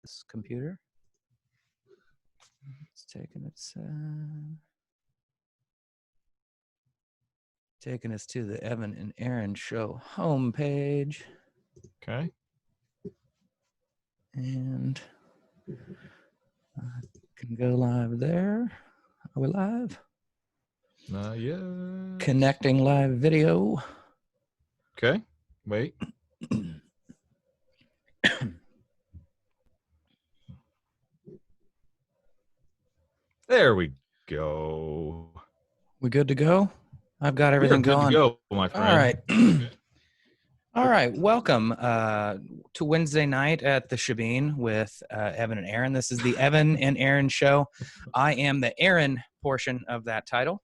This computer. It's taking us to the Evan and Aaron Show homepage. Okay. And I can go live there. Are we live? Not yet. Connecting live video. Okay. Wait. There we go. We good to go? I've got everything Good going. to go, my friend. All right. All right. Welcome to Wednesday night at the Shebeen with Evan and Aaron. This is the Evan and Aaron Show. I am the Aaron portion of that title.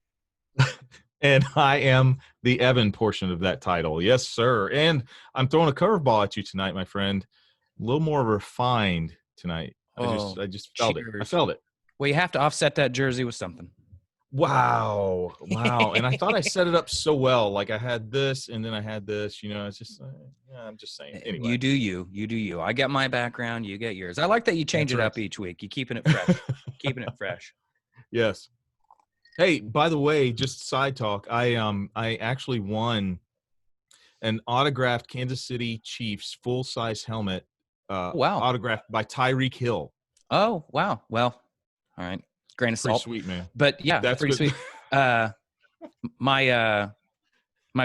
And I am the Evan portion of that title. Yes, sir. And I'm throwing a curveball at you tonight, my friend. A little more refined tonight. I just felt cheers. it. I felt it. Well, you have to offset that jersey with something. Wow. And I thought I set it up so well. Like I had this and then I had this, it's just, I'm just saying. Anyway. You do you. I get my background. You get yours. I like that you change it up each week. You're keeping it fresh. Yes. Hey, by the way, just side talk. I actually won an autographed Kansas City Chiefs full-size helmet. Wow. Autographed by Tyreek Hill. Oh, wow. Well, all right. Grain of salt. Pretty sweet, man. But yeah, that's pretty sweet. My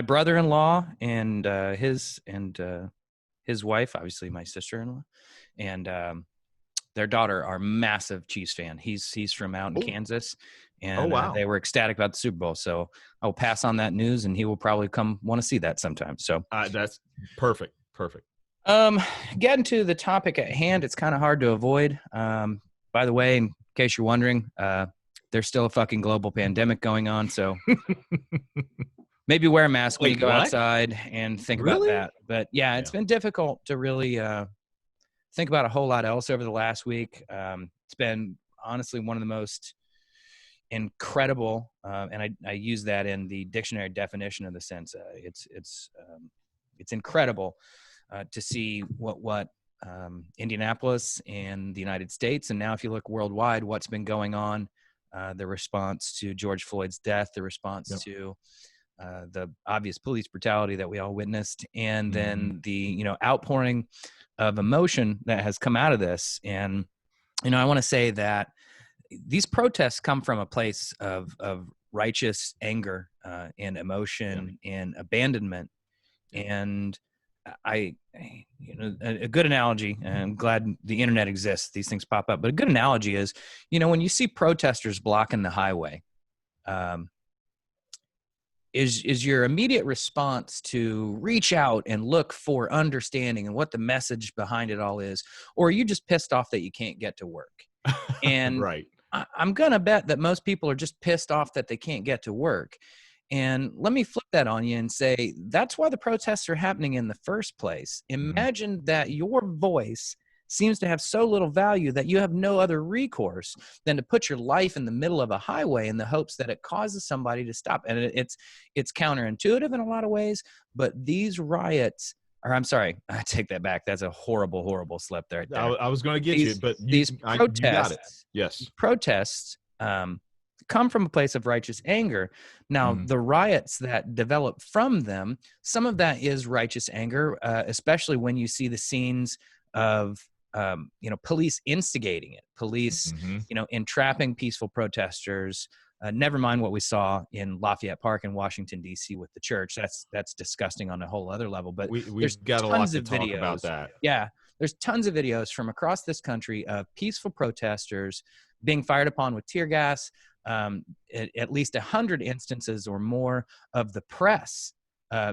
brother-in-law and his wife, obviously my sister-in-law, and their daughter are massive Chiefs fan. He's from out in Kansas, and they were ecstatic about the Super Bowl. So I'll pass on that news, and he will probably come want to see that sometime. So that's perfect. Getting to the topic at hand, it's kind of hard to avoid. By the way, in case you're wondering, there's still a fucking global pandemic going on. So maybe wear a mask when you go outside and think about that. But yeah, it's been difficult to really think about a whole lot else over the last week. It's been honestly one of the most incredible, and I use that in the dictionary definition of the sense. It's incredible to see what Indianapolis and the United States, and now if you look worldwide, what's been going on, the response to George Floyd's death, the response to the obvious police brutality that we all witnessed, and then the outpouring of emotion that has come out of this. And I want to say that these protests come from a place of righteous anger and emotion and abandonment. And a good analogy, and I'm glad the internet exists, these things pop up, but a good analogy is, when you see protesters blocking the highway, is your immediate response to reach out and look for understanding and what the message behind it all is, or are you just pissed off that you can't get to work? And right. I'm going to bet that most people are just pissed off that they can't get to work. And let me flip that on you and say, that's why the protests are happening in the first place. Imagine that your voice seems to have so little value that you have no other recourse than to put your life in the middle of a highway in the hopes that it causes somebody to stop. And it's counterintuitive in a lot of ways, but these riots, or I'm sorry, I take that back. That's a horrible, horrible slip there. I was going to get you, but these protests, you got it. Yes. Protests, come from a place of righteous anger. Now, the riots that develop from them, some of that is righteous anger, especially when you see the scenes of, police instigating it, police, entrapping peaceful protesters. Never mind what we saw in Lafayette Park in Washington, D.C. with the church. That's disgusting on a whole other level. But we've got a lot to talk about that. Yeah, there's tons of videos from across this country of peaceful protesters being fired upon with tear gas. At least 100 instances or more of the press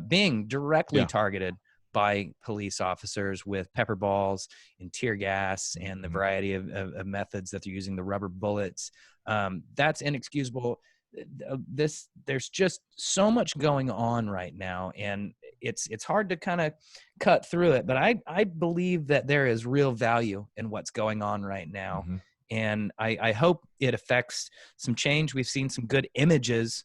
being directly targeted by police officers with pepper balls and tear gas and the variety of methods that they're using, the rubber bullets. That's inexcusable. There's just so much going on right now, and it's hard to kind of cut through it. But I believe that there is real value in what's going on right now. And I hope it affects some change. We've seen some good images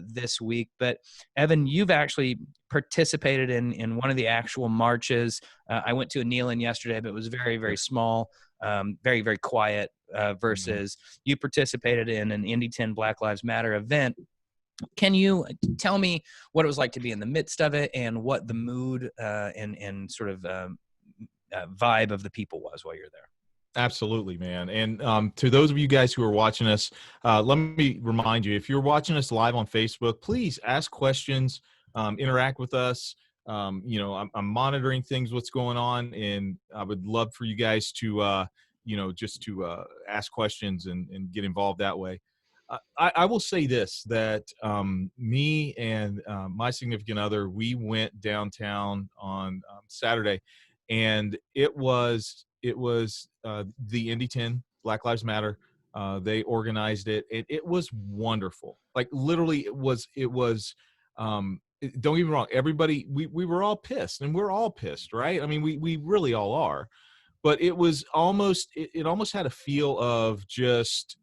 this week. But Evan, you've actually participated in one of the actual marches. I went to a kneel-in yesterday, but it was very, very small. very, very quiet, versus you participated in an Indy 10 Black Lives Matter event. Can you tell me what it was like to be in the midst of it and what the mood and sort of vibe of the people was while you're there? Absolutely, man. And to those of you guys who are watching us, let me remind you, if you're watching us live on Facebook, please ask questions, interact with us. I'm monitoring things, what's going on, and I would love for you guys to, just to ask questions and get involved that way. I will say this, that me and my significant other, we went downtown on Saturday, and it was the Indy 10 Black Lives Matter. They organized it. It was wonderful. Like literally, don't get me wrong. Everybody, we were all pissed, and we're all pissed, right? I mean, we really all are. But it was almost, it almost had a feel of just,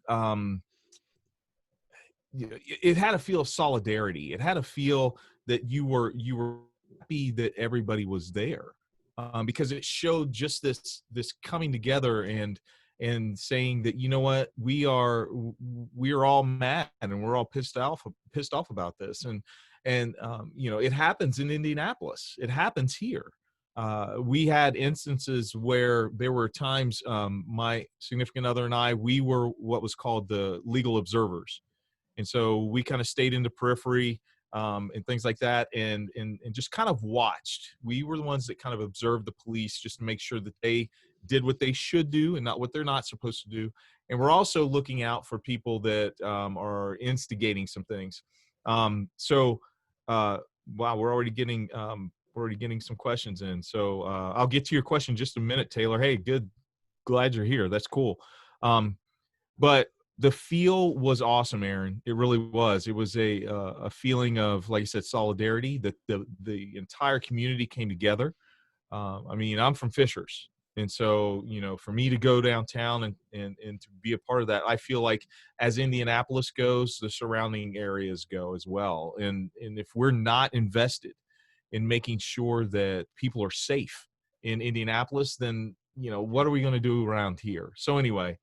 it had a feel of solidarity. It had a feel that you were happy that everybody was there, because it showed just this coming together and saying that, you know what, we are all mad and we're all pissed off about this. And it happens in Indianapolis. It happens here. We had instances where there were times, my significant other and I, we were what was called the legal observers. And so we kind of stayed in the periphery, and things like that, and just kind of watched. We were the ones that kind of observed the police just to make sure that they did what they should do and not what they're not supposed to do. And we're also looking out for people that are instigating some things. Wow, we're already getting some questions in. So I'll get to your question in just a minute, Taylor. Hey, good, glad you're here. That's cool. But the feel was awesome, Aaron. It really was. It was a feeling of, like I said, solidarity. That the entire community came together. I mean, I'm from Fishers, and so for me to go downtown and to be a part of that, I feel like as Indianapolis goes, the surrounding areas go as well. And if we're not invested in making sure that people are safe in Indianapolis, then what are we going to do around here? So anyway.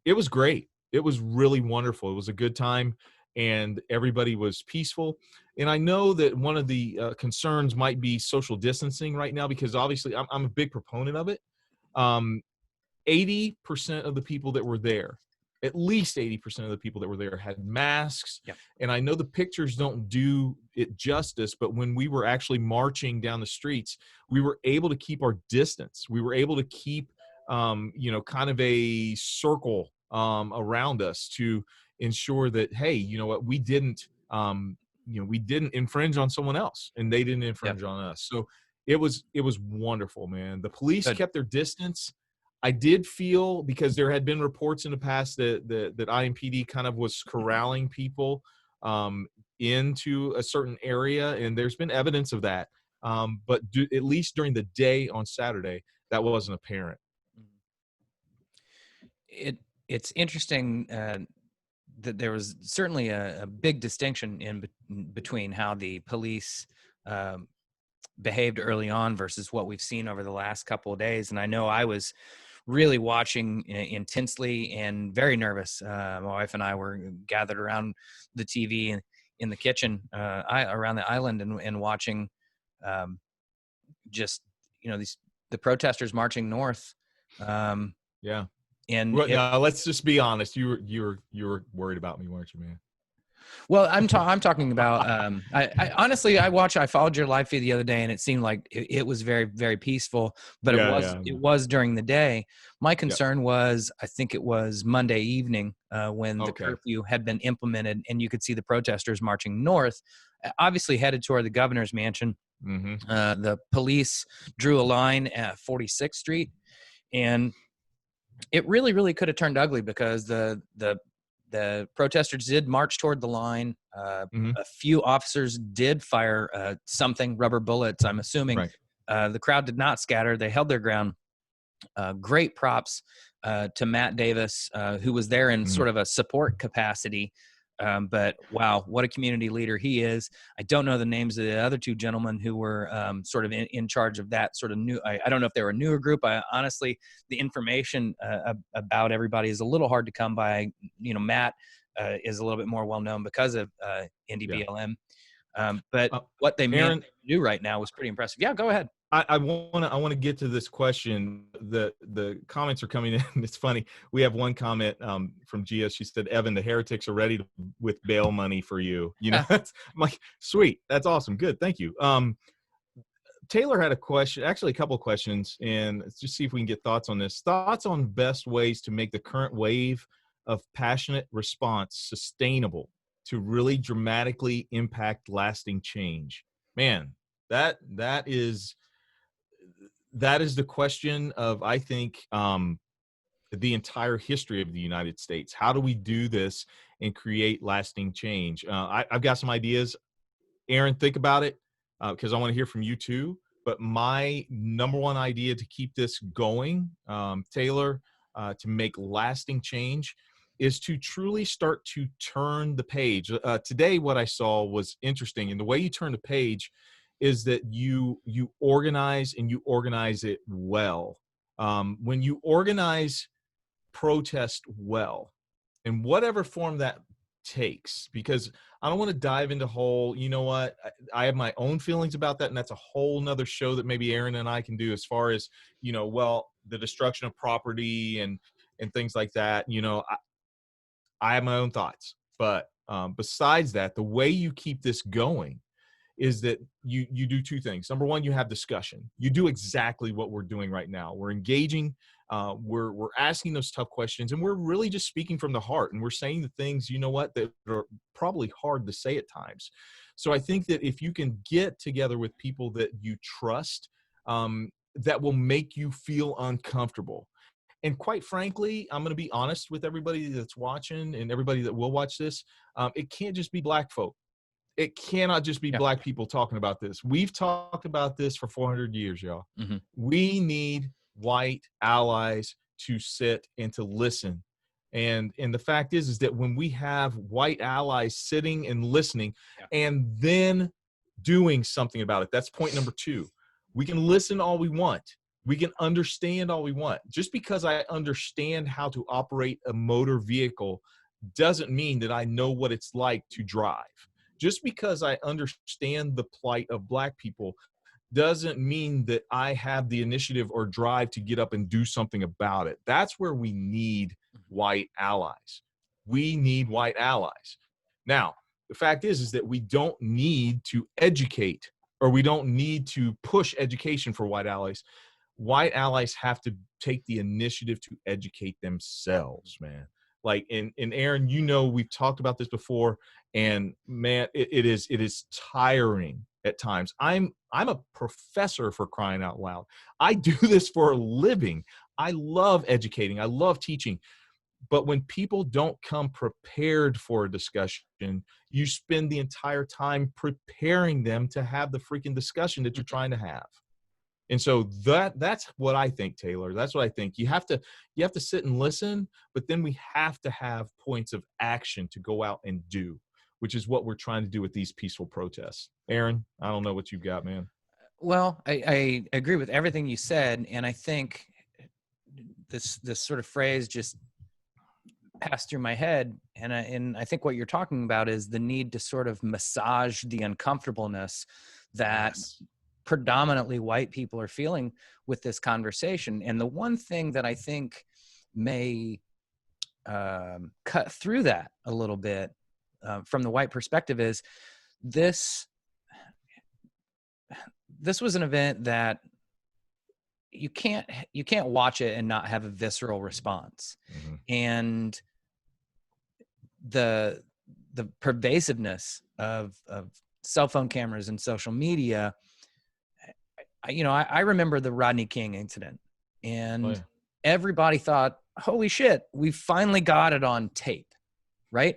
It was great. It was really wonderful. It was a good time, and everybody was peaceful. And I know that one of the concerns might be social distancing right now, because obviously I'm a big proponent of it. 80% of the people that were there, at least 80% of the people that were there, had masks. Yep. And I know the pictures don't do it justice, but when we were actually marching down the streets, we were able to keep our distance. We were able to keep kind of a circle around us to ensure that, hey, you know what, we didn't infringe on someone else, and they didn't infringe on us. So it was wonderful, man. The police kept their distance. I did feel, because there had been reports in the past that IMPD kind of was corralling people into a certain area, and there's been evidence of that. But at least during the day on Saturday, that wasn't apparent. It's interesting that there was certainly a big distinction in between how the police behaved early on versus what we've seen over the last couple of days. And I know I was really watching intensely and very nervous. My wife and I were gathered around the TV in the kitchen around the island and watching just the protesters marching north. Yeah. And now let's just be honest. You were worried about me, weren't you, man? Well, I'm talking about. I honestly, I followed your live feed the other day, and it seemed like it was very, very peaceful. But it was during the day. My concern was, I think it was Monday evening when the curfew had been implemented, and you could see the protesters marching north, obviously headed toward the governor's mansion. Mm-hmm. The police drew a line at 46th Street, and it really, really could have turned ugly, because the protesters did march toward the line. A few officers did fire something, rubber bullets, I'm assuming. Right. The crowd did not scatter. They held their ground. Great props to Matt Davis, who was there in sort of a support capacity. But wow, what a community leader he is. I don't know the names of the other two gentlemen who were sort of in charge of that sort of new. I don't know if they were a newer group. Honestly, the information about everybody is a little hard to come by. Matt is a little bit more well known because of Indie Yeah. BLM. But what they Aaron, do right now was pretty impressive. Yeah, go ahead. I want to get to this question. The comments are coming in. It's funny. We have one comment from Gia. She said, "Evan, the heretics are ready with bail money for you." I'm like, sweet, that's awesome, good, thank you. Taylor had a question, actually a couple of questions, and let's just see if we can get thoughts on this. Thoughts on best ways to make the current wave of passionate response sustainable to really dramatically impact lasting change. Man, that is the question of, I think, the entire history of the United States. How do we do this and create lasting change? I've got some ideas. Aaron, think about it, because I want to hear from you too. But my number one idea to keep this going, Taylor, to make lasting change, is to truly start to turn the page. Today, what I saw was interesting, and the way you turn the page is that you organize, and you organize it well. When you organize protest well, in whatever form that takes, because I don't want to dive into whole, you know what, I have my own feelings about that, and that's a whole nother show that maybe Aaron and I can do, as far as, the destruction of property and things like that. I have my own thoughts, but besides that, the way you keep this going is that you do two things. Number one, you have discussion. You do exactly what we're doing right now. We're engaging, we're asking those tough questions, and we're really just speaking from the heart, and we're saying the things, that are probably hard to say at times. So I think that if you can get together with people that you trust, that will make you feel uncomfortable. And quite frankly, I'm going to be honest with everybody that's watching and everybody that will watch this. It can't just be black folk. It cannot just be black people talking about this. We've talked about this for 400 years, y'all. Mm-hmm. We need white allies to sit and to listen. And the fact is that when we have white allies sitting and listening and then doing something about it, that's point number two. We can listen all we want. We can understand all we want. Just because I understand how to operate a motor vehicle doesn't mean that I know what it's like to drive. Just because I understand the plight of black people doesn't mean that I have the initiative or drive to get up and do something about it. That's where we need white allies. We need white allies. Now, the fact is that we don't need to educate, or we don't need to push education for white allies. White allies have to take the initiative to educate themselves, man. Like, and Aaron, we've talked about this before, and man, it is tiring at times. I'm a professor, for crying out loud. I do this for a living. I love educating. I love teaching. But when people don't come prepared for a discussion, you spend the entire time preparing them to have the freaking discussion that you're trying to have. And so that's what I think, Taylor. That's what I think. You have to sit and listen, but then we have to have points of action to go out and do, which is what we're trying to do with these peaceful protests. Aaron, I don't know what you've got, man. Well, I agree with everything you said, and I think this sort of phrase just passed through my head, and I think what you're talking about is the need to sort of massage the uncomfortableness that predominantly white people are feeling with this conversation. And the one thing that I think may cut through that a little bit from the white perspective is this was an event that you can't watch it and not have a visceral response. Mm-hmm. And the pervasiveness of cell phone cameras and social media, I remember the Rodney King incident, and everybody thought, holy shit, we finally got it on tape, right?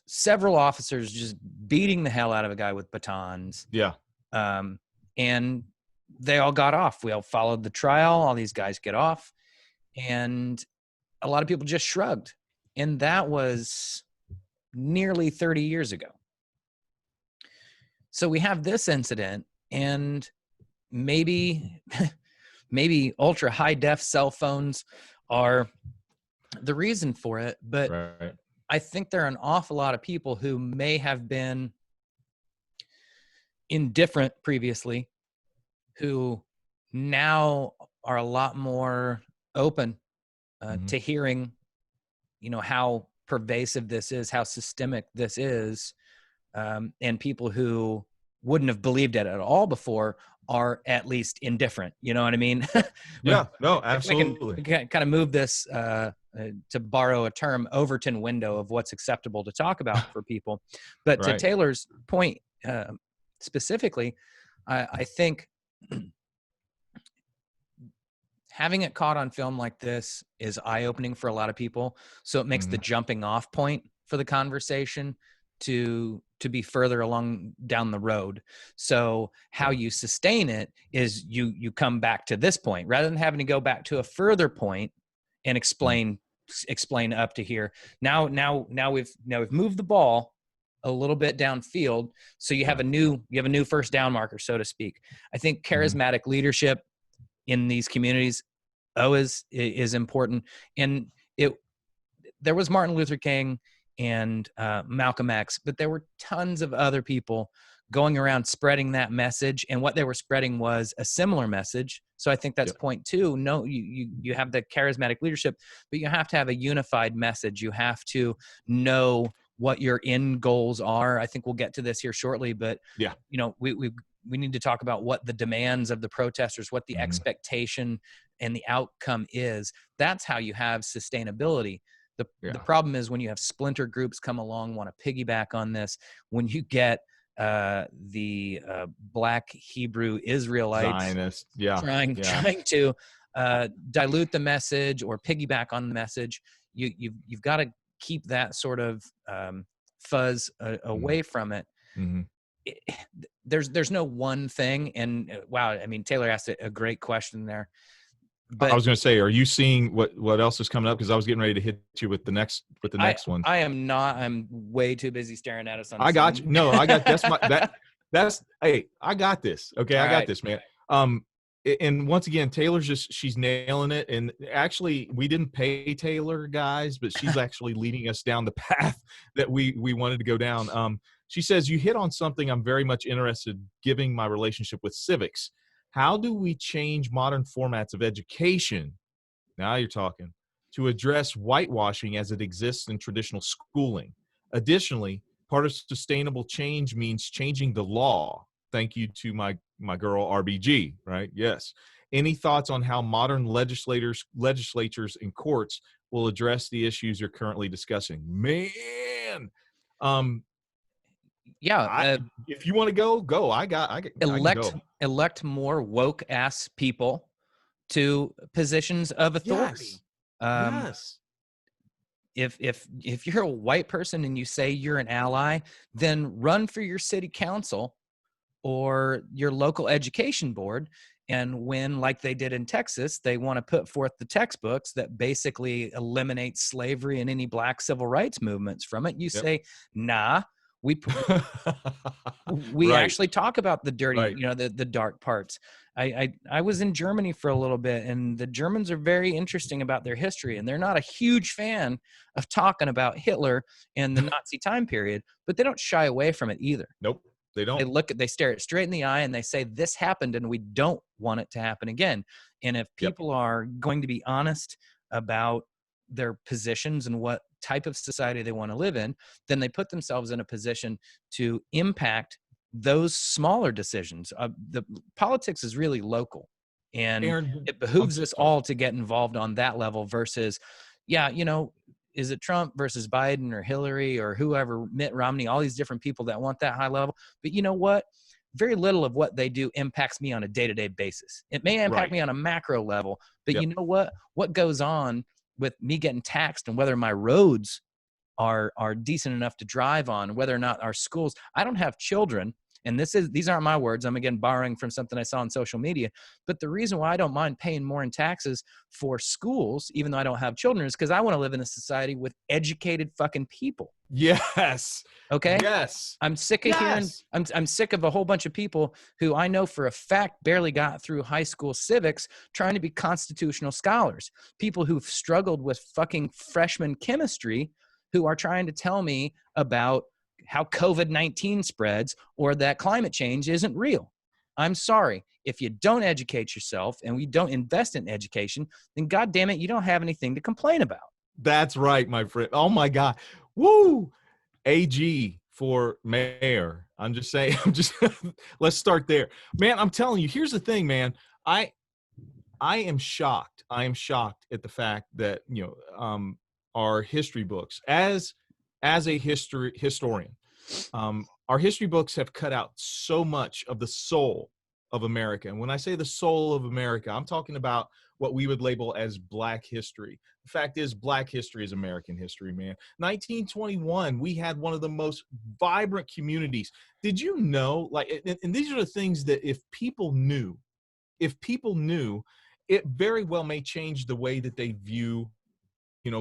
Several officers just beating the hell out of a guy with batons. Yeah. And they all got off. We all followed the trial. All these guys get off. And a lot of people just shrugged. And that was nearly 30 years ago. So we have this incident, and maybe ultra high def cell phones are the reason for it, but Right. I think there are an awful lot of people who may have been indifferent previously who now are a lot more open to hearing, how pervasive this is, how systemic this is, and people who wouldn't have believed it at all before are at least indifferent. You know what I mean? Yeah, no, If we can kind of move this, to borrow a term, Overton window of what's acceptable to talk about for people. But to Right. Taylor's point, specifically, I think having it caught on film like this is eye-opening for a lot of people. So it makes the jumping off point for the conversation to be further along down the road. So how you sustain it is you come back to this point rather than having to go back to a further point and explain up to here. Now we've moved the ball a little bit downfield, so you have a new first down marker, so to speak. I think charismatic leadership in these communities is important. And there was Martin Luther King and Malcolm X, but there were tons of other people going around spreading that message, and what they were spreading was a similar message. So I think that's point two. No, you have the charismatic leadership, but you have to have a unified message. You have to know what your end goals are. I think we'll get to this here shortly, but we need to talk about what the demands of the protesters, what the expectation and the outcome is. That's how you have sustainability. The problem is when you have splinter groups come along, want to piggyback on this, when you get the Black Hebrew Israelites Zionist, trying to dilute the message or piggyback on the message, you've got to keep that sort of fuzz away from it. There's no one thing, and wow, I mean, Taylor asked a great question there. But I was going to say, are you seeing what else is coming up? Because I was getting ready to hit you with the next one. I am not. I'm way too busy staring at us on. I got you. No, I got that's hey, I got this. Okay, I got this, man. And once again, Taylor's she's nailing it. And actually, we didn't pay Taylor, guys, but she's actually leading us down the path that we wanted to go down. She says, you hit on something I'm very much interested in, giving my relationship with civics. How do we change modern formats of education? Now you're talking. To address whitewashing as it exists in traditional schooling. Additionally, part of sustainable change means changing the law. Thank you to my girl RBG, right? Yes. Any thoughts on how modern legislatures and courts will address the issues you're currently discussing? Man, if you want to go. I can go. Elect more woke ass people to positions of authority. Yes. If you're a white person and you say you're an ally, then run for your city council or your local education board. And when, like they did in Texas, they want to put forth the textbooks that basically eliminate slavery and any black civil rights movements from it, you say, nah. We actually talk about the dirty, the dark parts. I was in Germany for a little bit, and the Germans are very interesting about their history, and they're not a huge fan of talking about Hitler and the Nazi time period, but they don't shy away from it either. Nope, they don't. They stare it straight in the eye and they say, this happened and we don't want it to happen again. And if people are going to be honest about their positions and what type of society they want to live in, then they put themselves in a position to impact those smaller decisions. The politics is really local, and Aaron, it behooves us all to get involved on that level versus, is it Trump versus Biden or Hillary or whoever, Mitt Romney, all these different people that want that high level. But you know what? Very little of what they do impacts me on a day-to-day basis. It may impact me on a macro level, but you know what? What goes on with me getting taxed and whether my roads are decent enough to drive on, whether or not our schools, I don't have children, and these aren't my words. I'm again borrowing from something I saw on social media. But the reason why I don't mind paying more in taxes for schools, even though I don't have children, is because I want to live in a society with educated fucking people. Yes. Okay. Yes. I'm sick of hearing, Yes. I'm sick of a whole bunch of people who I know for a fact barely got through high school civics trying to be constitutional scholars. People who've struggled with fucking freshman chemistry who are trying to tell me about how COVID-19 spreads or that climate change isn't real. I'm sorry. If you don't educate yourself and we don't invest in education, then God damn it, you don't have anything to complain about. That's right, my friend. Oh my God. Woo. AG for mayor. I'm just saying, let's start there. Man, I'm telling you, here's the thing, man. I I am shocked. I am shocked at the fact that, our history books, as a historian, our history books have cut out so much of the soul of America. And when I say the soul of America, I'm talking about what we would label as Black history. The fact is, Black history is American history, man. 1921, we had one of the most vibrant communities. Did you know, like, and these are the things that if people knew, it very well may change the way that they view,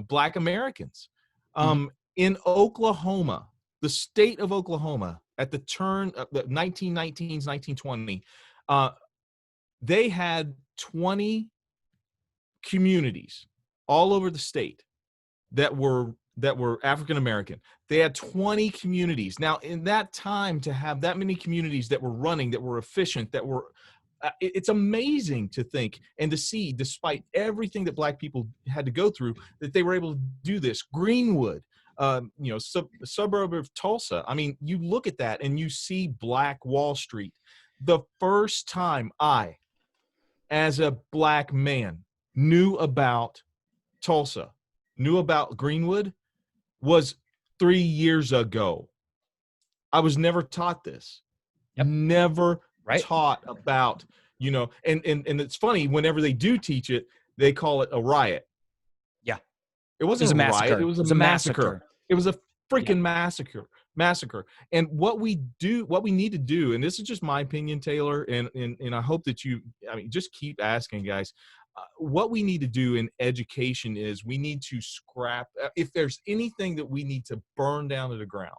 Black Americans. Mhm. In Oklahoma, the state of Oklahoma, at the turn of the 1919s, 1920, uh, they had 20 communities all over the state that were African American. They had 20 communities. Now, in that time, to have that many communities that were running, that were efficient, that were it's amazing to think and to see, despite everything that Black people had to go through, that they were able to do this. Greenwood, suburb of Tulsa. I mean, you look at that and you see Black Wall Street. The first time I, as a Black man, knew about Tulsa, knew about Greenwood, was 3 years ago. I was never taught this. Yep. Never Right. taught about, and it's funny, whenever they do teach it, they call it a riot. Yeah. It wasn't a riot, it massacre. was It a was a massacre. massacre. It was a Yeah. freaking massacre. And what we need to do, and this is just my opinion, Taylor, and I hope that just keep asking, guys. What we need to do in education is we need to scrap, if there's anything that we need to burn down to the ground,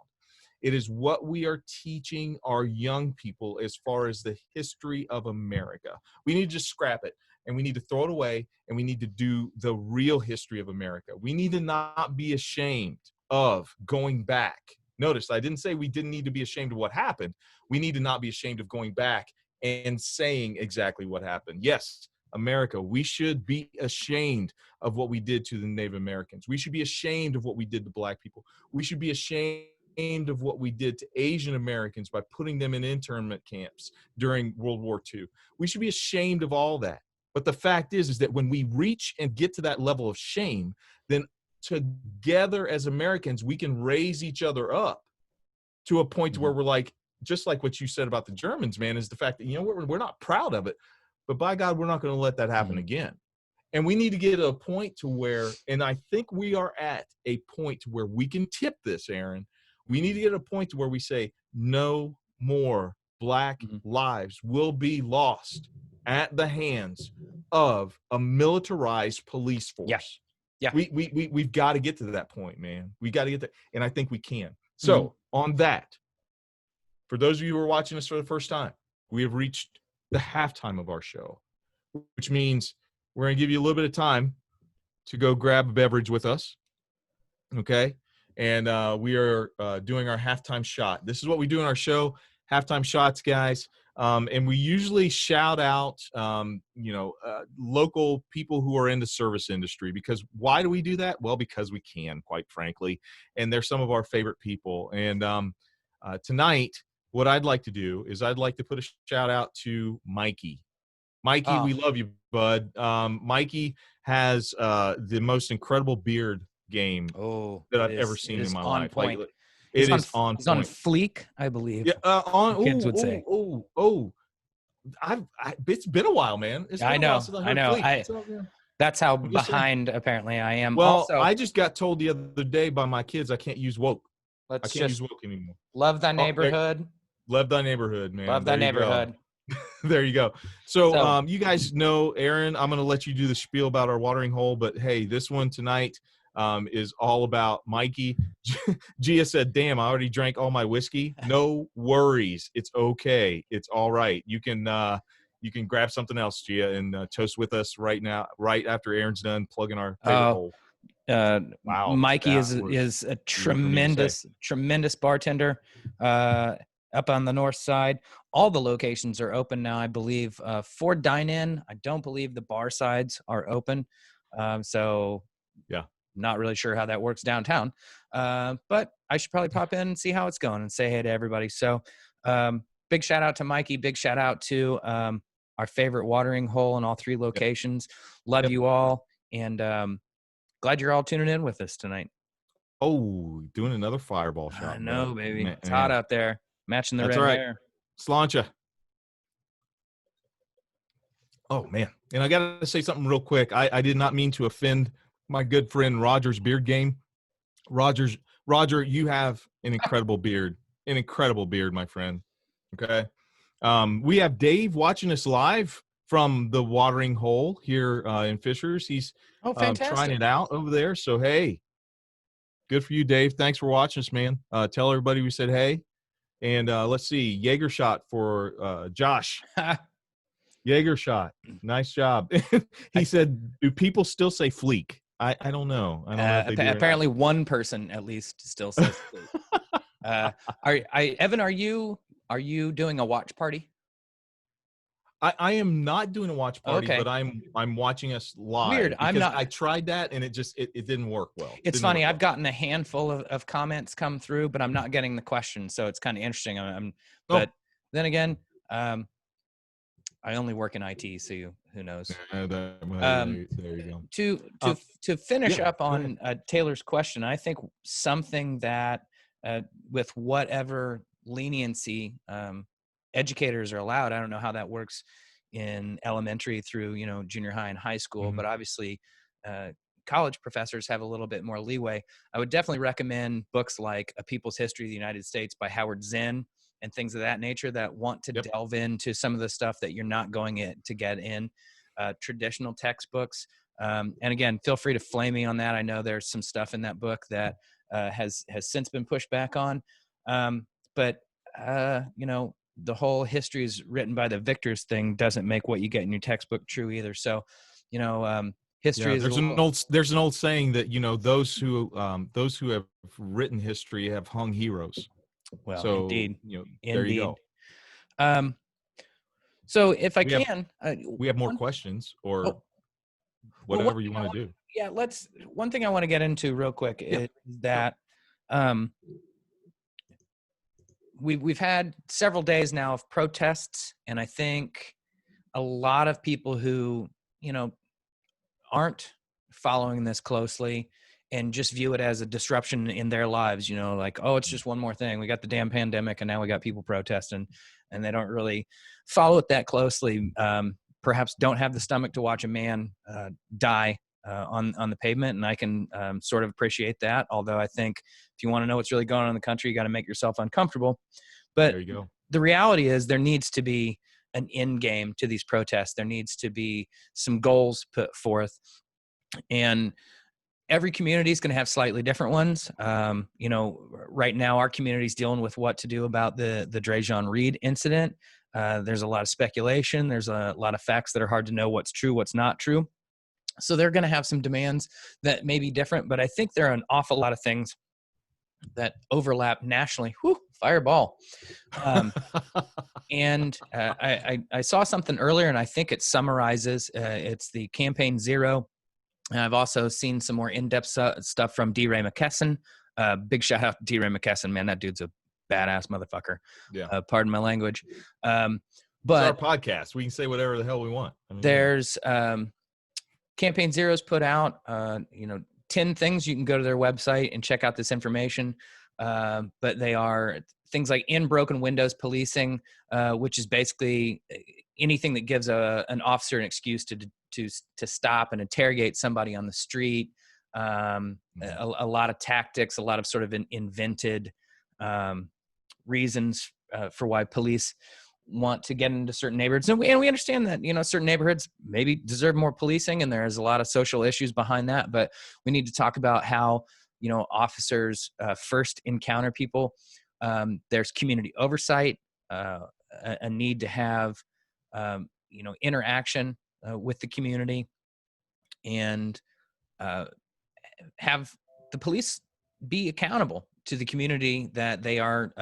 it is what we are teaching our young people as far as the history of America. We need to just scrap it, and we need to throw it away, and we need to do the real history of America. We need to not be ashamed of going back. Notice, I didn't say we didn't need to be ashamed of what happened. We need to not be ashamed of going back and saying exactly what happened. Yes, America, we should be ashamed of what we did to the Native Americans. We should be ashamed of what we did to Black people. We should be ashamed of what we did to Asian Americans by putting them in internment camps during World War II. We should be ashamed of all that. But the fact is that when we reach and get to that level of shame, then together as Americans, we can raise each other up to a point to where we're like, just like what you said about the Germans, man, is the fact that, we're not proud of it, but by God, we're not going to let that happen again. And we need to get to a point to where, and I think we are at a point to where we can tip this, Aaron. We need to get to a point to where we say no more Black lives will be lost at the hands of a militarized police force. Yeah. We've got to get to that point, man. We got to get that, and I think we can. So on that, for those of you who are watching us for the first time, we have reached the halftime of our show, which means we're going to give you a little bit of time to go grab a beverage with us. Okay. And we are doing our halftime shot. This is what we do in our show, halftime shots, guys. And we usually shout out, local people who are in the service industry. Because why do we do that? Well, because we can, quite frankly. And they're some of our favorite people. And tonight, what I'd like to do is I'd like to put a shout out to Mikey. Mikey, we love you, bud. Mikey has the most incredible beard game that I've ever seen in my life. Point. Like, it is on point. It's on fleek, I believe. Yeah, kids would say. It's been a while, man. It's been I a know. while since I heard fleek. That's how behind apparently I am. Well, also, I just got told the other day by my kids I can't use woke. I can't use woke anymore. Love thy neighborhood. Love thy neighborhood, man. Love thy neighborhood. There you go. So, you guys know, Aaron, I'm going to let you do the spiel about our watering hole. But, hey, this one tonight, is all about Mikey. Gia said, damn, I already drank all my whiskey. No worries. It's okay. It's all right. You can grab something else, Gia, and toast with us right now, right after Aaron's done plugging our favorite hole. Wow. Mikey is a tremendous bartender up on the north side. All the locations are open now, I believe. For dine-in, I don't believe the bar sides are open. So yeah, not really sure how that works downtown. But I should probably pop in and see how it's going and say hey to everybody. So big shout out to Mikey. Big shout out to our favorite watering hole in all 3 locations. Love you all. And glad you're all tuning in with us tonight. Oh, doing another fireball shot. I know, baby. It's hot out there. Matching the red hair. Sláinte. Oh, man. And I got to say something real quick. I did not mean to offend my good friend Roger's beard game. Roger, you have an incredible beard. An incredible beard, my friend. Okay. We have Dave watching us live from the watering hole here in Fishers. He's trying it out over there. So, hey, good for you, Dave. Thanks for watching us, man. Tell everybody we said hey. And let's see, Jaeger shot for Josh. Jaeger shot. Nice job. He said, do people still say fleek? I don't know. I don't know if they do apparently one person at least still says fleek. Evan, are you doing a watch party? I am not doing a watch party, but I'm watching us live. Weird. I tried that and it didn't work well. It's funny. I've gotten a handful of comments come through, but I'm not getting the question, so it's kind of interesting. But then again, I only work in IT, so who knows? There you go. To finish up on Taylor's question, I think something that with whatever leniency educators are allowed, I don't know how that works in elementary through junior high and high school, but obviously college professors have a little bit more leeway. I would definitely recommend books like A People's History of the United States by Howard Zinn and things of that nature that want to delve into some of the stuff that you're not going to get in traditional textbooks. And again, feel free to flame me on that. I know there's some stuff in that book that has since been pushed back on. But the whole history is written by the victors thing doesn't make what you get in your textbook true either. So, history is there's an old saying that, those who have written history have hung heroes. Well, so, indeed. There you go. So if we have more questions or whatever you want to do. Yeah. One thing I want to get into real quick is that, we've had several days now of protests, and I think a lot of people who, aren't following this closely and just view it as a disruption in their lives, like, oh, it's just one more thing. We got the damn pandemic and now we got people protesting, and they don't really follow it that closely. Perhaps don't have the stomach to watch a man die on the pavement. And I can sort of appreciate that. Although I think if you want to know what's really going on in the country, you got to make yourself uncomfortable. But there you go. The reality is there needs to be an end game to these protests. There needs to be some goals put forth, and every community is going to have slightly different ones. Right now our community is dealing with what to do about the Drajon Reed incident. There's a lot of speculation. There's a lot of facts that are hard to know what's true, what's not true. So they're going to have some demands that may be different, but I think there are an awful lot of things that overlap nationally. Whew, fireball. And I saw something earlier, and I think it summarizes, it's the Campaign Zero. And I've also seen some more in-depth stuff from D. Ray McKesson. Big shout out to D. Ray McKesson, man. That dude's a badass motherfucker. Yeah. Pardon my language. But it's our podcast. We can say whatever the hell we want. There's Campaign Zero's put out, 10 things. You can go to their website and check out this information. But they are things like in broken windows policing, which is basically anything that gives an officer an excuse to stop and interrogate somebody on the street. A lot of tactics, a lot of sort of invented reasons for why police want to get into certain neighborhoods. And we understand that, certain neighborhoods maybe deserve more policing, and there's a lot of social issues behind that. But we need to talk about how, officers first encounter people. There's community oversight, a need to have, interaction with the community, and have the police be accountable to the community that they are,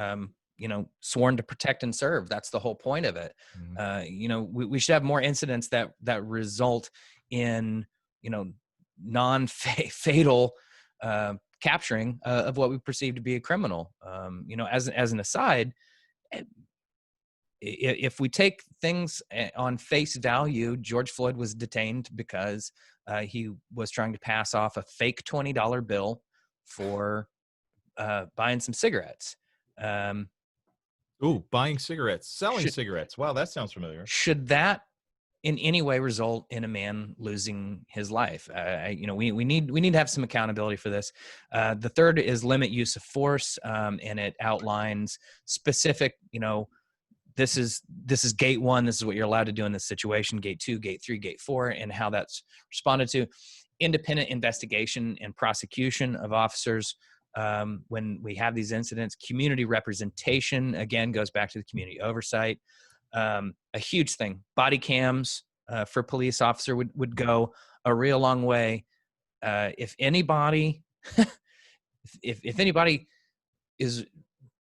sworn to protect and serve. That's the whole point of it. We should have more incidents that result in, non-fatal capturing of what we perceive to be a criminal. As an aside, if we take things on face value, George Floyd was detained because he was trying to pass off a fake $20 bill for buying some cigarettes. Buying cigarettes, selling cigarettes. Wow, that sounds familiar. Should that in any way result in a man losing his life? We need to have some accountability for this. The third is limit use of force, and it outlines specific, this is gate 1. This is what you're allowed to do in this situation. Gate 2, gate 3, gate 4, and how that's responded to. Independent investigation and prosecution of officers when we have these incidents. Community representation, again, goes back to the community oversight. A huge thing. Body cams for police officer would go a real long way. If anybody, if anybody is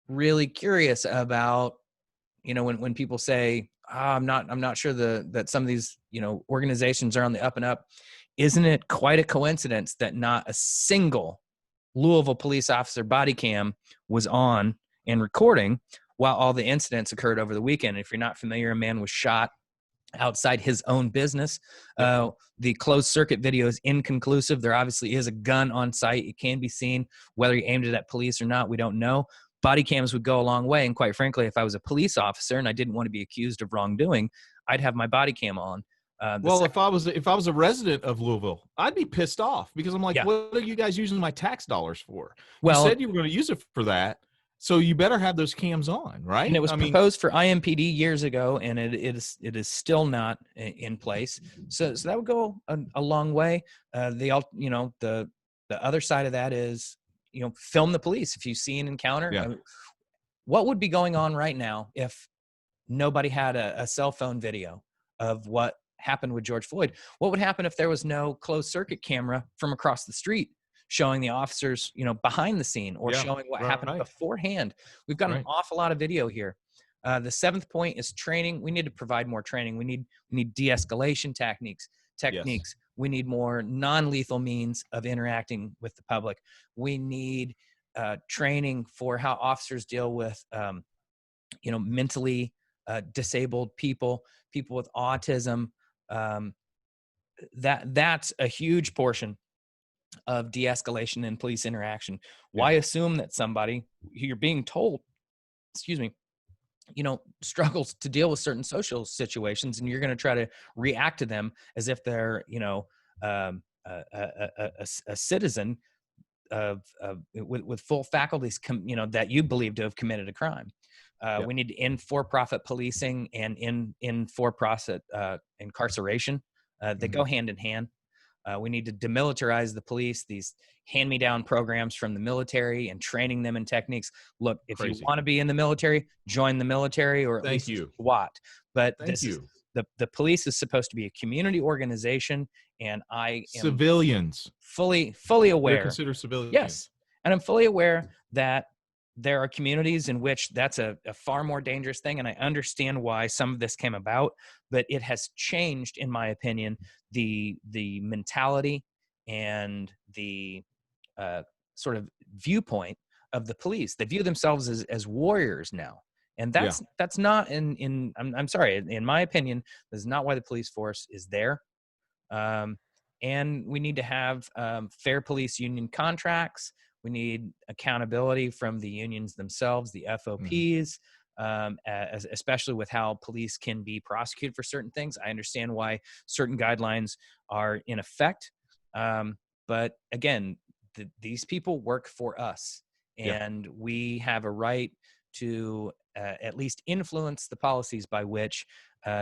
really curious about, when people say, I'm not sure that some of these, organizations are on the up and up, isn't it quite a coincidence that not a single Louisville police officer body cam was on and recording while all the incidents occurred over the weekend? If you're not familiar, a man was shot outside his own business. The closed circuit video is inconclusive. There obviously is a gun on site. It can be seen. Whether he aimed it at police or not, we don't know. Body cams would go a long way. And quite frankly, if I was a police officer and I didn't want to be accused of wrongdoing, I'd have my body cam on. If I was a resident of Louisville, I'd be pissed off because I'm like, what are you guys using my tax dollars for? Well, you said you were going to use it for that, so you better have those cams on, right? And it was proposed for IMPD years ago, and it is still not in place. So that would go a long way. The other side of that is, film the police. If you see an encounter, what would be going on right now if nobody had a cell phone video of what happened with George Floyd? What would happen if there was no closed circuit camera from across the street showing the officers, behind the scene, or showing what happened beforehand? We've got an awful lot of video here. The seventh point is training. We need to provide more training. We need de-escalation techniques. Yes. We need more non-lethal means of interacting with the public. We need training for how officers deal with, mentally disabled people with autism. That's a huge portion of de-escalation and police interaction. Why assume that somebody you're being told, struggles to deal with certain social situations, and you're going to try to react to them as if they're, a citizen with full faculties, that you believe to have committed a crime. We need to end for-profit policing and in for-profit incarceration. They go hand in hand. We need to demilitarize the police, these hand-me-down programs from the military, and training them in techniques. Look, if you want to be in the military, join the military, or at least SWAT. But the police is supposed to be a community organization, and I am civilians fully aware. They're considered civilians. Yes, and I'm fully aware that there are communities in which that's a far more dangerous thing, and I understand why some of this came about, but it has changed, in my opinion, the mentality and the sort of viewpoint of the police. They view themselves as warriors now, and that's not I'm sorry, in my opinion, that's not why the police force is there. And we need to have fair police union contracts. We need accountability from the unions themselves, the FOPs, especially with how police can be prosecuted for certain things. I understand why certain guidelines are in effect. But again, these people work for us, and we have a right to at least influence the policies by which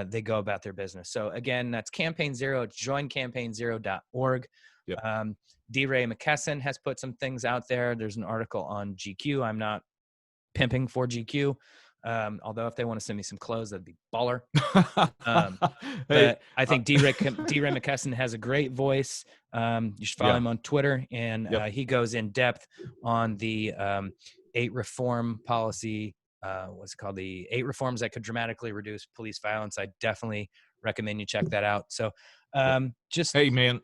they go about their business. So again, that's Campaign Zero. It's joincampaignzero.org. Yep. D. Ray McKesson has put some things out there. There's an article on GQ. I'm not pimping for GQ. Although if they want to send me some clothes, that'd be baller. But I think D. Ray McKesson has a great voice. You should follow him on Twitter, and he goes in depth on the 8 reform policy. What's it called? The 8 reforms that could dramatically reduce police violence. I definitely recommend you check that out. So just hey man,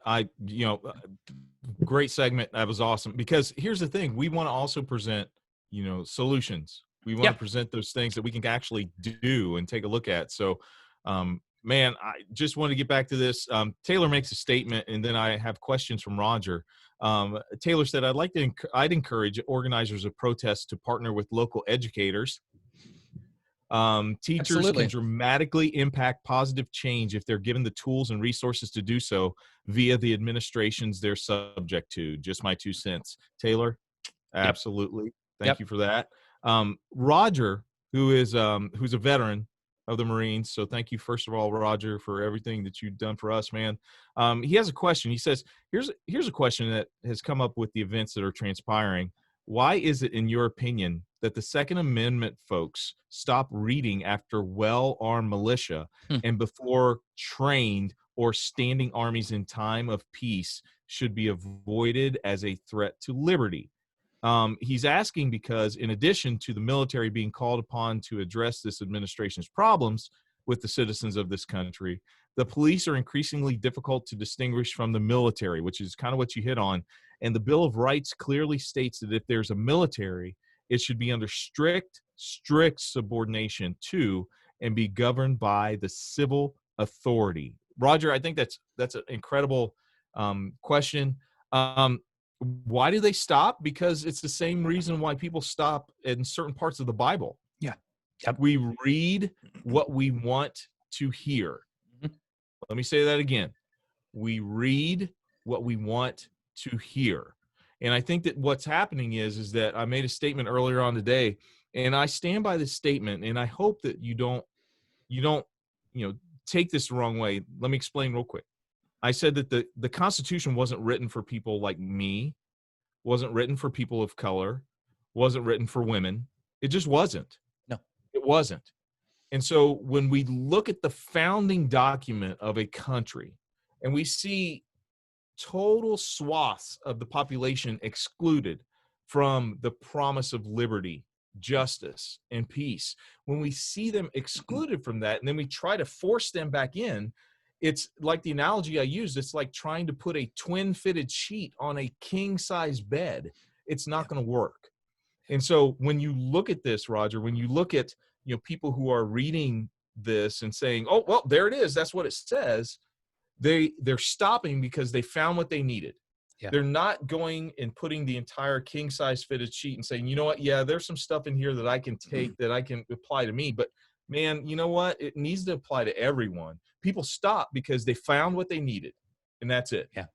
great segment. That was awesome, because here's the thing: we want to also present solutions. We want to present those things that we can actually do and take a look at. So man, I just want to get back to this. Taylor makes a statement, and then I have questions from Roger. Taylor said, I'd encourage organizers of protests to partner with local educators. Teachers Absolutely. can dramatically impact positive change if they're given the tools and resources to do so via the administrations they're subject to. Just my 2 cents. Taylor, absolutely. Thank you for that. Roger, who's a veteran of the Marines. So thank you, first of all, Roger, for everything that you've done for us, man. He has a question. He says, here's a question that has come up with the events that are transpiring. Why is it, in your opinion, that the Second Amendment folks stop reading after well-armed militia and before trained or standing armies in time of peace should be avoided as a threat to liberty? He's asking because, in addition to the military being called upon to address this administration's problems with the citizens of this country, the police are increasingly difficult to distinguish from the military, which is kind of what you hit on. And the Bill of Rights clearly states that if there's a military, it should be under strict subordination to and be governed by the civil authority. Roger, I think that's an incredible question. Why do they stop? Because it's the same reason why people stop in certain parts of the Bible. Yeah. We read what we want to hear. Let me say that again. We read what we want to hear. And I think that what's happening is that I made a statement earlier on today, and I stand by this statement, and I hope that you don't take this the wrong way. Let me explain real quick. I said that the Constitution wasn't written for people like me, wasn't written for people of color, wasn't written for women. It just wasn't. No, it wasn't. And so when we look at the founding document of a country and we see total swaths of the population excluded from the promise of liberty, justice, and peace, when we see them excluded from that and then we try to force them back in, it's like the analogy I used. It's like trying to put a twin fitted sheet on a king size bed. It's not going to work. And so when you look at this, Roger, when you look at people who are reading this and saying, oh, well, there it is, that's what it says, they're stopping because they found what they needed. Yeah. They're not going and putting the entire king size fitted sheet and saying, you know what, yeah, there's some stuff in here that I can take that I can apply to me, but man, you know what, it needs to apply to everyone. People stop because they found what they needed, and that's it. Yeah.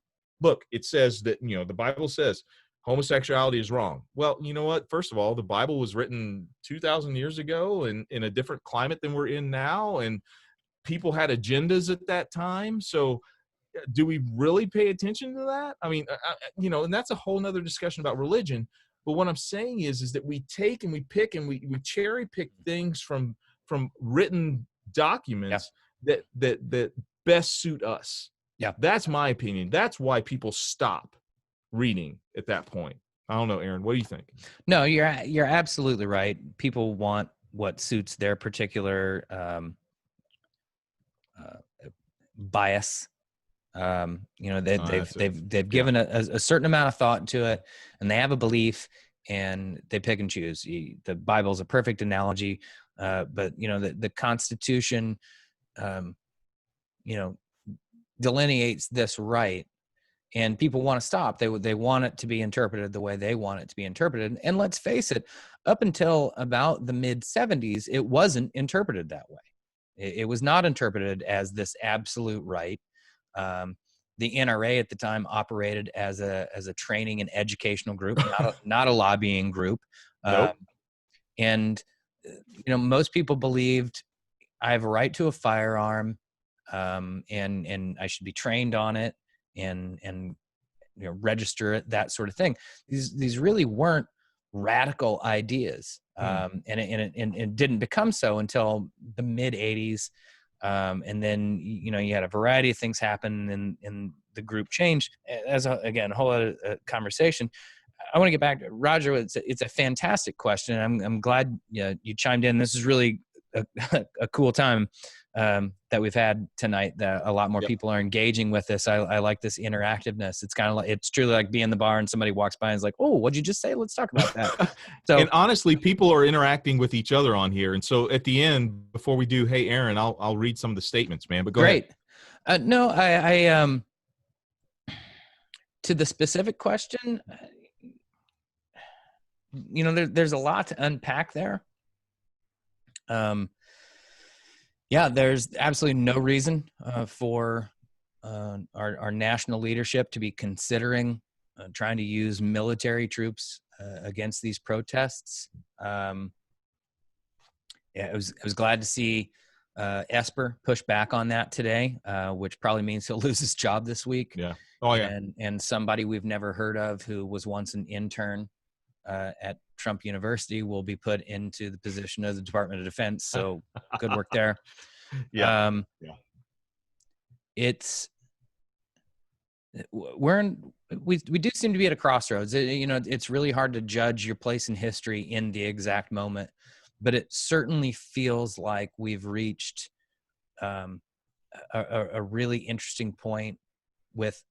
Look, it says that, the Bible says homosexuality is wrong. Well, you know what? First of all, the Bible was written 2,000 years ago and in a different climate than we're in now. And people had agendas at that time. So do we really pay attention to that? I mean, and that's a whole nother discussion about religion. But what I'm saying is that we take and we pick and we cherry pick things from written documents that best suit us. Yeah. That's my opinion. That's why people stop reading at that point. I don't know, Aaron, what do you think? No, you're absolutely right. People want what suits their particular bias. They've given a certain amount of thought to it, and they have a belief, and they pick and choose. The Bible is a perfect analogy, but the Constitution, delineates this right. And people want to stop. They want it to be interpreted the way they want it to be interpreted. And let's face it, up until about the mid 70s, it wasn't interpreted that way. It was not interpreted as this absolute right. The NRA at the time operated as a training and educational group, not a lobbying group. Nope. And most people believed I have a right to a firearm, and I should be trained on it and register it, that sort of thing. These really weren't radical ideas, and it didn't become so until the mid '80s, and then you had a variety of things happen, and the group changed. Again, a whole other conversation. I want to get back to Roger. It's a fantastic question. I'm glad you chimed in. This is really a cool time that we've had tonight, that a lot more people are engaging with this. I like this interactiveness. It's kind of like, it's truly like being in the bar and somebody walks by and is like, oh, what'd you just say? Let's talk about that. So, and honestly, people are interacting with each other on here. And so at the end, before we do, hey, Aaron, I'll read some of the statements, man, but go ahead. No, I to the specific question, there's a lot to unpack there. There's absolutely no reason for our national leadership to be considering trying to use military troops against these protests. I was glad to see Esper push back on that today, which probably means he'll lose his job this week. Yeah. Oh yeah. And somebody we've never heard of, who was once an intern at Trump University, will be put into the position of the Department of Defense. So good work there. Yeah. We do seem to be at a crossroads. It's really hard to judge your place in history in the exact moment, but it certainly feels like we've reached a really interesting point with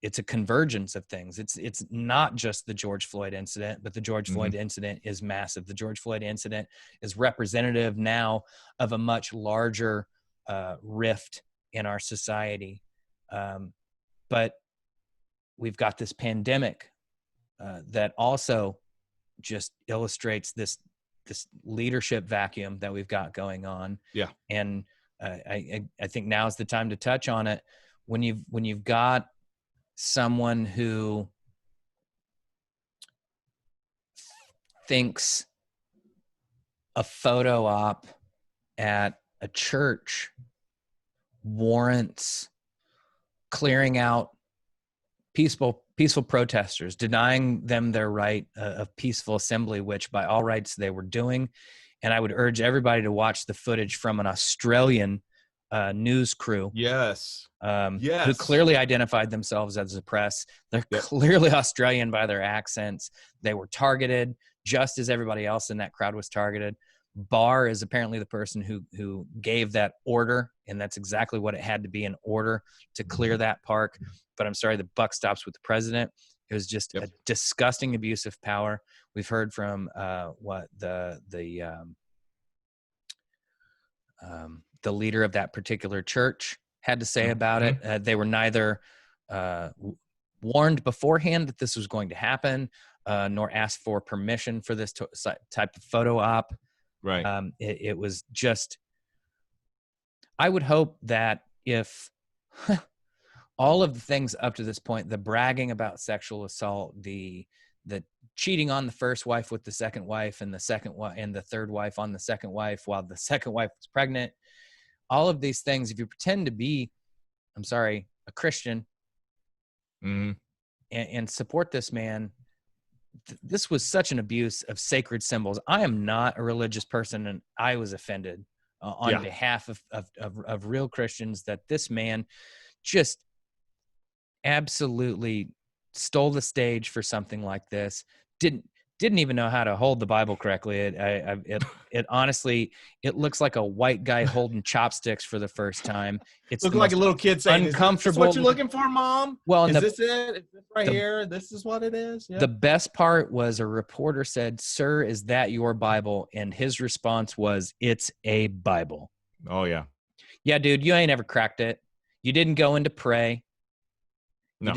it's a convergence of things. It's not just the George Floyd incident, but the George Floyd incident is massive. The George Floyd incident is representative now of a much larger rift in our society. But we've got this pandemic that also just illustrates this leadership vacuum that we've got going on. Yeah. And I think now is the time to touch on it. When you've got someone who thinks a photo op at a church warrants clearing out peaceful protesters, denying them their right of peaceful assembly, which by all rights they were doing. And I would urge everybody to watch the footage from an Australian news crew. Yes. Who clearly identified themselves as the press. They're clearly Australian by their accents. They were targeted just as everybody else in that crowd was targeted. Barr is apparently the person who gave that order, and that's exactly what it had to be, an order to clear that park. But I'm sorry, the buck stops with the president. It was just a disgusting abuse of power. We've heard from the leader of that particular church had to say about it. They were neither warned beforehand that this was going to happen, nor asked for permission for this type of photo op. Right. It was just, I would hope that if all of the things up to this point, the bragging about sexual assault, the cheating on the first wife with the second wife, and the second wife and the third wife on the second wife while the second wife was pregnant, all of these things, if you pretend to be, I'm sorry, a Christian and support this man, this was such an abuse of sacred symbols. I am not a religious person, and I was offended on behalf of real Christians that this man just absolutely stole the stage for something like this. Didn't even know how to hold the Bible correctly. It honestly, it looks like a white guy holding chopsticks for the first time. It's looking like a little kid saying, uncomfortable. "Is this what you're looking for, Mom? Well, is this it? Is this right here? This is what it is." Yeah. The best part was a reporter said, "Sir, is that your Bible?" And his response was, "It's a Bible." Oh yeah. Yeah, dude, you ain't ever cracked it. You didn't go in to pray. No.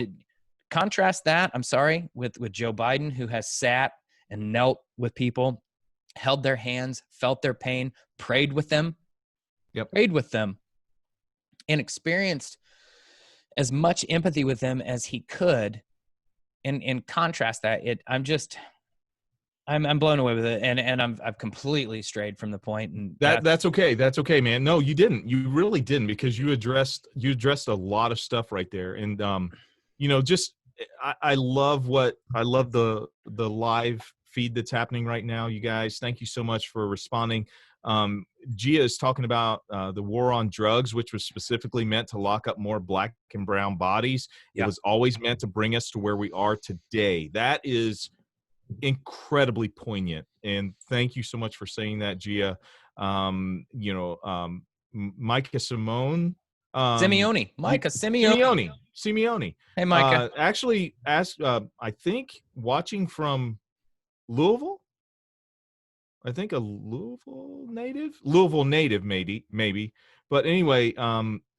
Contrast that, I'm sorry, with Joe Biden, who has sat and knelt with people, held their hands, felt their pain, prayed with them, and experienced as much empathy with them as he could. And contrast that, I'm blown away with it, and I've completely strayed from the point, and That's okay. That's okay, man. No, you didn't. You really didn't, because you addressed a lot of stuff right there. And just I love the live feed that's happening right now, you guys. Thank you so much for responding. Gia is talking about the war on drugs, which was specifically meant to lock up more black and brown bodies. It was always meant to bring us to where we are today. That is incredibly poignant, and thank you so much for saying that, Gia. Micah Simone, Simeone, Micah Simeone. Simeone, Hey, Micah. actually asked, I think, watching from Louisville. I think a Louisville native, maybe. But anyway,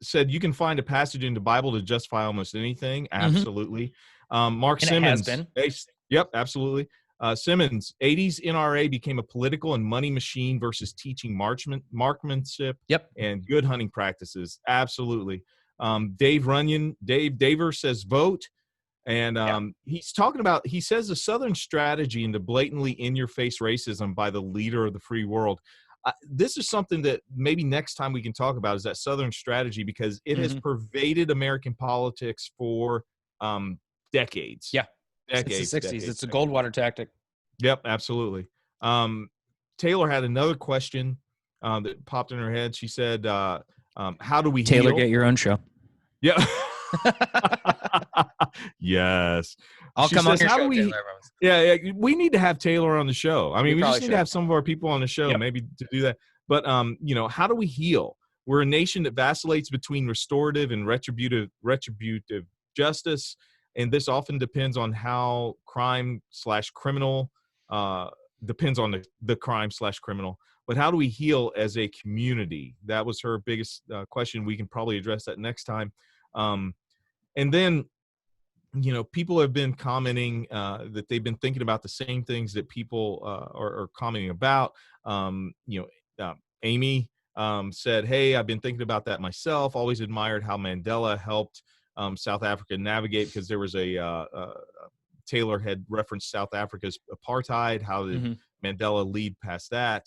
said you can find a passage in the Bible to justify almost anything. Absolutely. Mark And Simmons. it has been. Yep, absolutely. Simmons, 80s NRA became a political and money machine versus teaching marksmanship and good hunting practices. Absolutely. Dave Daver says vote. And he's talking about, he says, the Southern strategy into blatantly in-your-face racism by the leader of the free world. This is something that maybe next time we can talk about, is that Southern strategy, because it has pervaded American politics for decades. Yeah. Decades. Since the 60s. It's a Goldwater tactic. Yep, absolutely. Taylor had another question that popped in her head. She said, how do we Taylor, heal? get your own show. Yeah. Yes. I'll come on your show, Taylor. Yeah, we need to have Taylor on the show. I mean, we just need to have some of our people on the show, maybe, to do that. But how do we heal? We're a nation that vacillates between restorative and retributive justice, and this often depends on how crime/criminal depends on the crime/criminal. But how do we heal as a community? That was her biggest question. We can probably address that next time. And then, people have been commenting that they've been thinking about the same things that people are commenting about. Amy said, hey, I've been thinking about that myself. Always admired how Mandela helped South Africa navigate, because there was Taylor had referenced South Africa's apartheid. How did Mandela lead past that?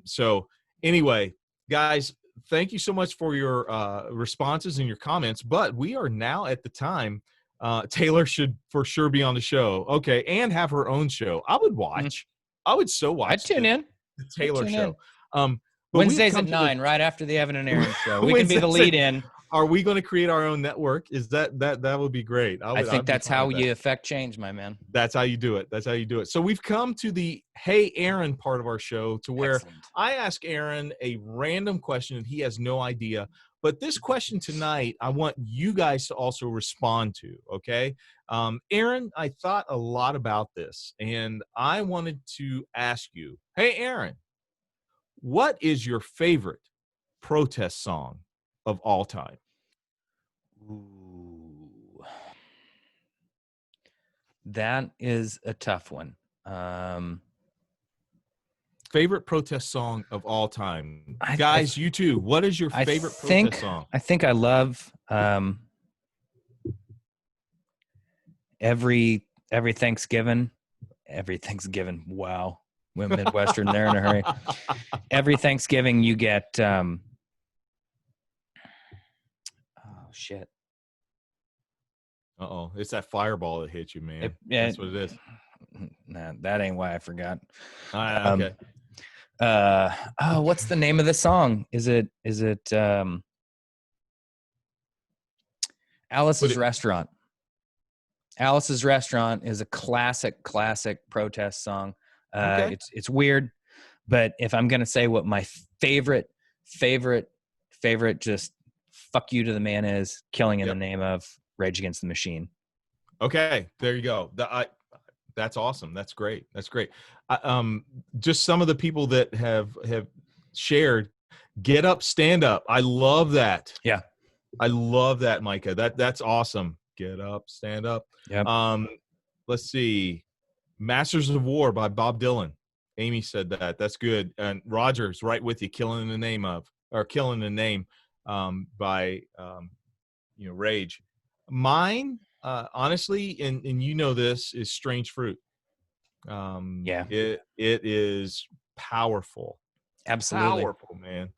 So anyway, guys, thank you so much for your responses and your comments. But we are now at the time. Taylor should for sure be on the show. Okay. And have her own show. I would watch. I would so watch. I'd tune in. The Taylor show. Wednesdays at 9, right after the Evan and Aaron show. We can be the lead in. Are we going to create our own network? Is that would be great. I think that's how you affect change, my man. That's how you do it. That's how you do it. So we've come to the Hey Aaron part of our show, to where I ask Aaron a random question and he has no idea. But this question tonight, I want you guys to also respond to, okay? Aaron, I thought a lot about this, and I wanted to ask you, hey, Aaron, what is your favorite protest song of all time? Ooh. That is a tough one. Favorite protest song of all time. Guys, you too. What is your favorite protest song? I think I love every Thanksgiving. Wow. Went Midwestern there in a hurry. Every Thanksgiving you get oh shit. Uh-oh. It's that fireball that hit you, man. That's what it is. Nah, that ain't why I forgot. Okay. What's the name of the song? Is it Alice's Restaurant? Alice's Restaurant is a classic protest song. It's weird, but if I'm gonna say what my favorite just fuck you to the man is, Killing in the Name of, Rage Against the Machine. Okay, there you go. That's awesome. That's great. Just some of the people that have shared, Get Up, Stand Up. I love that. Yeah. I love that, Micah. That's awesome. Get Up, Stand Up. Yep. Let's see. Masters of War by Bob Dylan. Amy said that. That's good. And Roger's right with you. Killing the Name by Rage. Mine, honestly, and you know this, is Strange Fruit. Yeah. It is powerful. Absolutely. Powerful, man.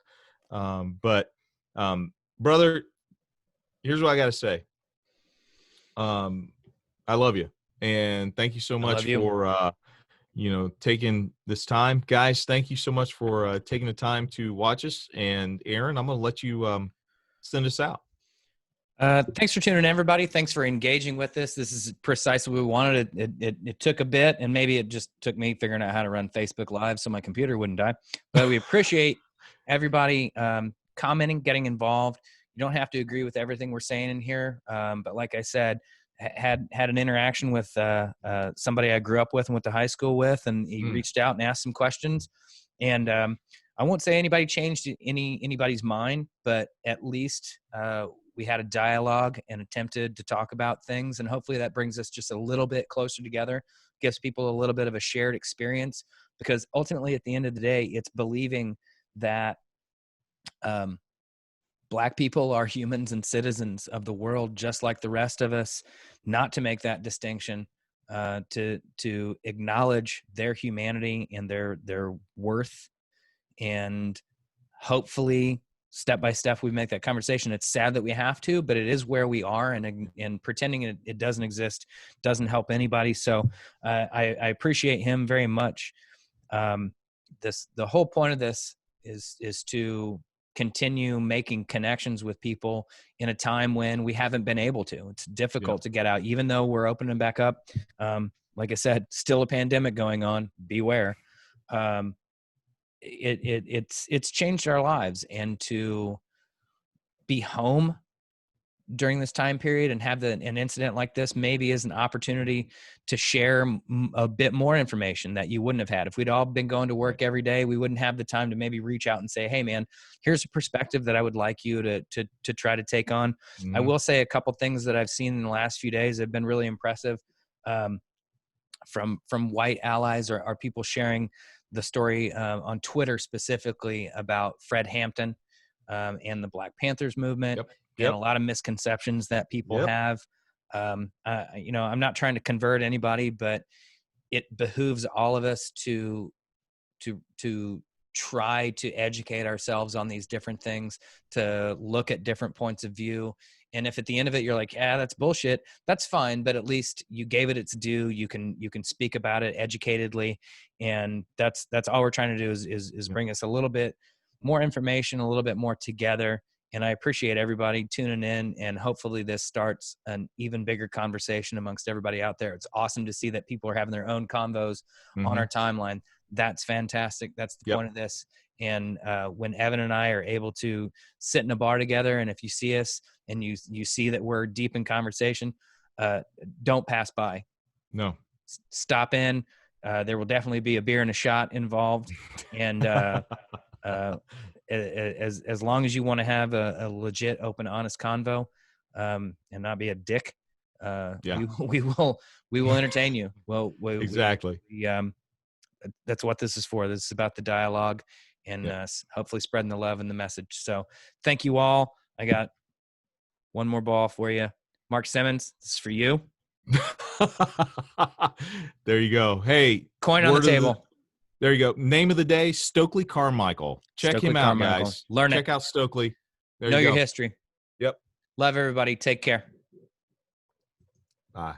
But brother, here's what I got to say. I love you, and thank you so I much love you. for taking this time, guys. Thank you so much for taking the time to watch us. And Aaron, I'm gonna let you send us out. Thanks for tuning in, everybody. Thanks for engaging with this. This is precisely what we wanted. It took a bit, and maybe it just took me figuring out how to run Facebook Live so my computer wouldn't die. But we appreciate everybody commenting, getting involved. You don't have to agree with everything we're saying in here, but like I said, had an interaction with somebody I grew up with and went to high school with, and he reached out and asked some questions. And I won't say anybody changed anybody's mind, but at least we had a dialogue and attempted to talk about things, and hopefully that brings us just a little bit closer together, gives people a little bit of a shared experience, because ultimately at the end of the day, it's believing that Black people are humans and citizens of the world just like the rest of us, not to make that distinction, to acknowledge their humanity and their worth, and hopefully step by step we make that conversation. It's sad that we have to, but it is where we are, and pretending it doesn't exist doesn't help anybody. So I appreciate him very much. The whole point of this is to continue making connections with people in a time when we haven't been able to. It's difficult to get out, even though we're opening back up. Like I said, still a pandemic going on. Beware. It's changed our lives, and to be home during this time period and have an incident like this maybe is an opportunity to share a bit more information that you wouldn't have had if we'd all been going to work every day. We wouldn't have the time to maybe reach out and say, hey man, here's a perspective that I would like you to try to take on. I will say a couple things that I've seen in the last few days have been really impressive. From white allies, or people sharing the story on Twitter specifically about Fred Hampton and the Black Panthers movement, and a lot of misconceptions that people have. I'm not trying to convert anybody, but it behooves all of us to try to educate ourselves on these different things, to look at different points of view. And if at the end of it you're like, yeah, that's bullshit, that's fine, but at least you gave it its due. You can speak about it educatedly, and that's all we're trying to do is bring us a little bit more information, a little bit more together. And I appreciate everybody tuning in, and hopefully this starts an even bigger conversation amongst everybody out there. It's awesome to see that people are having their own convos on our timeline. That's fantastic. That's the point of this. And when Evan and I are able to sit in a bar together, and if you see us and you see that we're deep in conversation, don't pass by. No. Stop in. There will definitely be a beer and a shot involved. And as long as you want to have a legit, open, honest convo, and not be a dick, we will entertain you. Well, exactly. That's what this is for. This is about the dialogue, and hopefully spreading the love and the message. So thank you all. I got one more ball for you. Mark Simmons, this is for you. There you go. Hey, coin on the table. There you go. Name of the day, Stokely Carmichael. Check him out, guys. Learn it. Check out Stokely. There you go. Know your history. Yep. Love everybody. Take care. Bye.